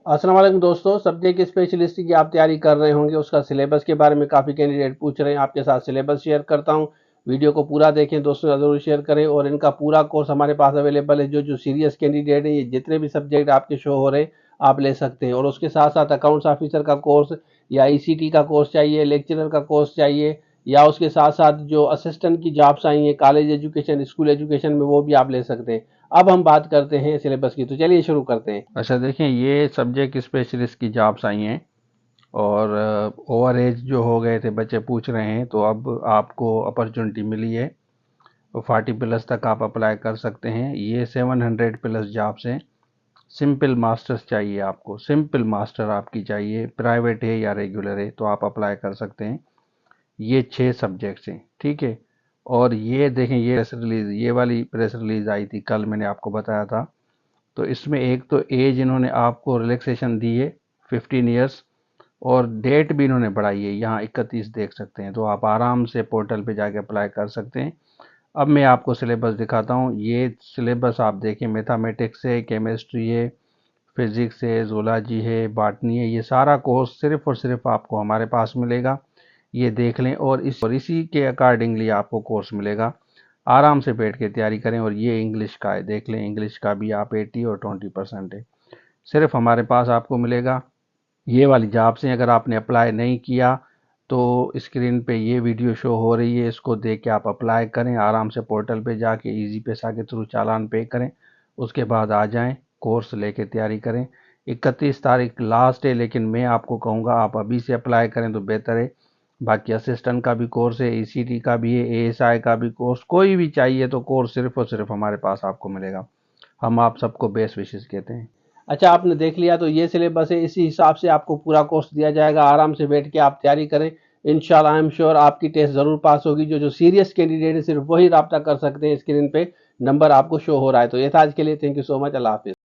अस्सलाम वालेकुम दोस्तों, सब्जेक्ट स्पेशलिस्ट की आप तैयारी कर रहे होंगे, उसका सिलेबस के बारे में काफ़ी कैंडिडेट पूछ रहे हैं। आपके साथ सिलेबस शेयर करता हूं। वीडियो को पूरा देखें, दोस्तों ज़रूर शेयर करें। और इनका पूरा कोर्स हमारे पास अवेलेबल है। जो सीरियस कैंडिडेट है, ये जितने भी सब्जेक्ट आपके शो हो रहे हैं आप ले सकते हैं। और उसके साथ साथ अकाउंट्स ऑफिसर का कोर्स या ईसीटी का कोर्स चाहिए, लेक्चरर का कोर्स चाहिए, या उसके साथ साथ जो असिस्टेंट की जॉब्स आई हैं कॉलेज एजुकेशन, स्कूल एजुकेशन में, वो भी आप ले सकते हैं। अब हम बात करते हैं सिलेबस की, तो चलिए शुरू करते हैं। अच्छा देखें, ये सब्जेक्ट स्पेशलिस्ट की जॉब्स आई हैं और ओवर एज जो हो गए थे बच्चे पूछ रहे हैं, तो अब आपको अपॉर्चुनिटी मिली है। तो 40 प्लस तक आप अप्लाई कर सकते हैं। ये 700 प्लस जॉब्स हैं। सिंपल मास्टर्स चाहिए आपको, सिंपल मास्टर आपकी चाहिए, प्राइवेट है या रेगुलर है तो आप अप्लाई कर सकते हैं। ये 6 सब्जेक्ट्स हैं, ठीक है। और ये देखें, ये प्रेस रिलीज, ये वाली प्रेस रिलीज आई थी कल, मैंने आपको बताया था। तो इसमें एक तो एज इन्होंने आपको रिलैक्सेशन दी है 15 ईयर्स, और डेट भी इन्होंने बढ़ाई है, यहाँ 31 देख सकते हैं। तो आप आराम से पोर्टल पे जाके अप्लाई कर सकते हैं। अब मैं आपको सिलेबस दिखाता हूँ। ये सिलेबस आप देखें, मैथमेटिक्स है, केमिस्ट्री है, फिजिक्स है, जोलॉजी है, बॉटनी है। ये सारा कोर्स सिर्फ और सिर्फ आपको हमारे पास मिलेगा। ये देख लें और इसी के अकॉर्डिंगली आपको कोर्स मिलेगा। आराम से बैठ के तैयारी करें। और ये इंग्लिश का है, देख लें, इंग्लिश का भी आप 80 और 20% है, सिर्फ हमारे पास आपको मिलेगा। ये वाली जॉब से अगर आपने अप्लाई नहीं किया तो स्क्रीन पे ये वीडियो शो हो रही है, इसको देख के आप अप्लाई करें। आराम से पोर्टल पे जाके इजी पैसा के थ्रू चालान पे करें, उसके बाद आ जाएं, कोर्स लेके तैयारी करें। 31 तारीख लास्ट है, लेकिन मैं आपको कहूँगा आप अभी से अप्लाई करें तो बेहतर है। बाकी असिस्टेंट का भी कोर्स है, ईसीटी का भी है, एएसआई का भी कोर्स, कोई भी चाहिए तो कोर्स सिर्फ और सिर्फ हमारे पास आपको मिलेगा। हम आप सबको बेस्ट विशेष कहते हैं। अच्छा, आपने देख लिया, तो ये सिलेबस है, इसी हिसाब से आपको पूरा कोर्स दिया जाएगा। आराम से बैठ के आप तैयारी करें। इंशाल्लाह आई एम श्योर आपकी टेस्ट ज़रूर पास होगी। जो सीरियस कैंडिडेट है सिर्फ वही रब्ता कर सकते हैं। स्क्रीन पे नंबर आपको शो हो रहा है। तो ये था आज के लिए। Thank you so much. अल्लाह हाफिज़।